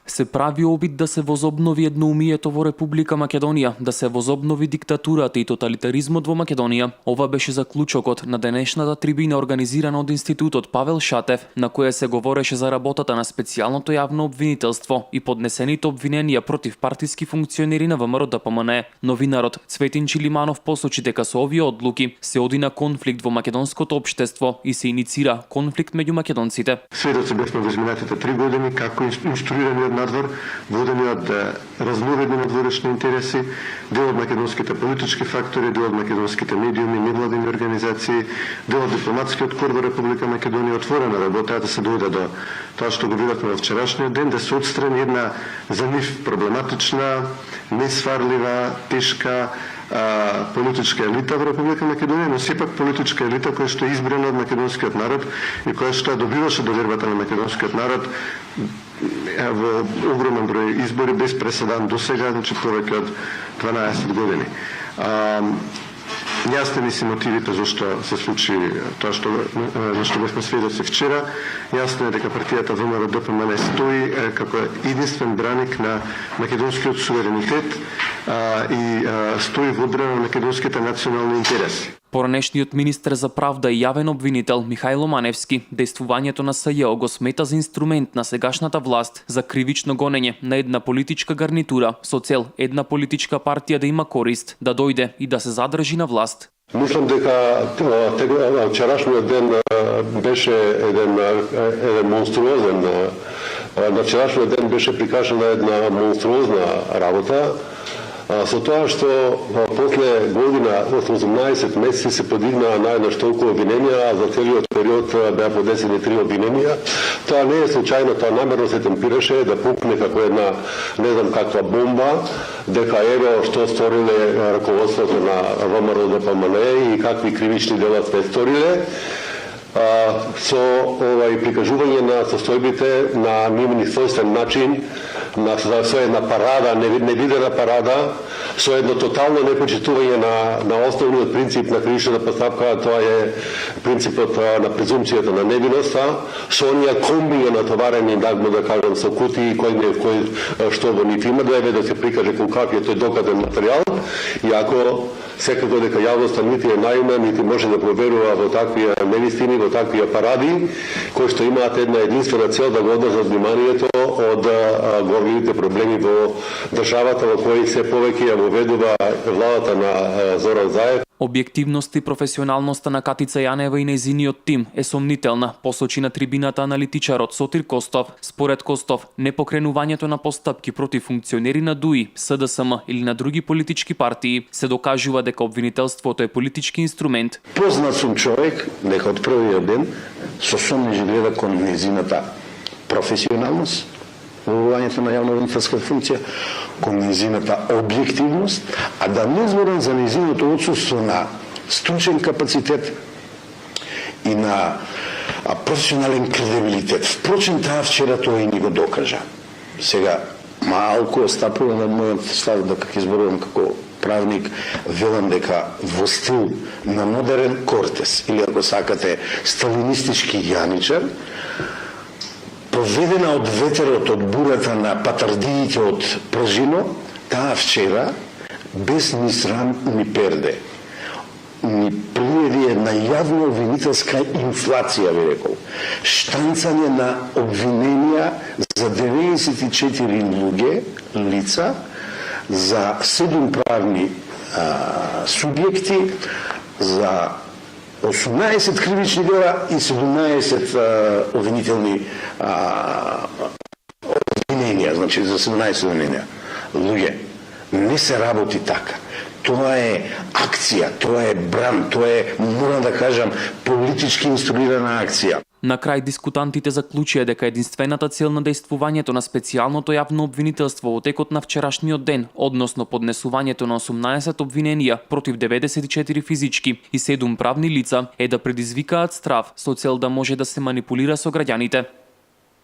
Се прави обид да се возобнови едноумието во Република Македонија, да се возобнови диктатурата и тоталитаризмот во Македонија. Ова беше заклучокот на денешната трибина организирана од Институтот Павел Шатев, на која се говореше за работата на специјалното јавно обвинителство и поднесените обвиненија против партиски функционери на ВМРО-ДПМНЕ. Новинарот Цветин Чилиманов посочи дека со овие одлуки се оди на конфликт во македонското општество и се иницира конфликт меѓу македонците. Сведоци бевме во изминатите 3 години како инструирани од надвор, водени од разновидни надворешни интереси, дел од македонските политички фактори, дел од македонските медиуми, невладини организации, дел од дипломатскиот кор во Република Македонија, отворена работа да се дојде до тоа што го видовме во вчерашниот ден, да се отстрани една за нив проблематична, несварлива, тешка политичка елита во Република Македонија, но сепак политичка елита која што е избрана од македонскиот народ и која што добиваше довербата на македонскиот народ во огромен број избори без преседан до сега, значи повеќе од 12 години. Јасни се мотивите зашто се случи тоа што бевме сведоци вчера. Јасно е дека партијата ВМРО-ДПМНЕ стои како единствен браник на македонскиот суверенитет и стои во одбрана на македонските национални интереси. Поранешниот министер за правда и јавен обвинител Михајло Маневски дејствувањето на СЈО го смета за инструмент на сегашната власт за кривично гонење на една политичка гарнитура со цел една политичка партија да има корист, да дојде и да се задржи на власт. Мислам дека вчерашниот ден беше еден монструозен. На вчерашниот ден беше прикажана една монструозна работа, со тоа што после година, 18 месеци се подигнаа најднаш толку обвиненија, а за целиот период беа подесени 3 обвиненија. Тоа не е случајно, тоа намерно се темпираше да пукне како една, не знам каква бомба, дека ево што сториле раководството на ВМРО-ДПМНЕ и какви кривични дела сте сториле. Со прикажување на состојбите на мимни својствен начин, со една парада, невидена парада, со едно тотално непочитување на основниот принцип на кривичната постапка, тоа е принципот на презумпцијата на невиноста, со оние комбија натоварени, да кажам, со кутии кој што во нив има, да се прикаже кон какви тој доказен материјал, иако секако дека јавноста нити е наивна, нити може да проверува во такви невистини, во такви паради, кои што имаат една единствена цел да го одржат вниманието од горливите проблеми во државата, во кои се повеќе ја воведува владата на Зоран Заев. Објективност и професионалноста на Катица Јанева и нејзиниот тим е сомнителна, посочи на трибината аналитичарот Сотир Костов. Според Костов, непокренувањето на постапки против функционери на ДУИ, СДСМ или на други политички партии се докажува дека обвинителството е политички инструмент. Познат сум човек дека од првиот ден со сомнеж гледа кон нејзината професионалност во обавањето на јавно-обвинителска функција, кон нејзината објективност, а да не зборам за нејзиното отсутство на стручен капацитет и на професионален кредибилитет. Впрочем, таа вчера тоа и ни го докажа. Сега, малку остапувам од мојот став, дека ќе зборувам како правник, велам дека во стил на модерен Кортес, или ако сакате, сталинистички Јаничар, поведена од ветерот, од бурата на патардиите од Пражино, таа вчера, без ни срам, ни перде, ни приведи една јавно обвинителска инфлација, ви рекол. Штанцање на обвиненија за 94 луѓе, лица, за 7 правни субјекти, за 18 кривични дела и 17 обвинителни обвиненија, значи за 17 обвиненија. Луѓе, не се работи така. Тоа е акција, тоа е бран, тоа е, морам да кажам, политички инструирана акција. На крај дискутантите заклучија дека единствената цел на дејствувањето на специјалното јавно обвинителство во текот на вчерашниот ден, односно поднесувањето на 18 обвиненија против 94 физички и 7 правни лица, е да предизвикаат страв со цел да може да се манипулира со граѓаните.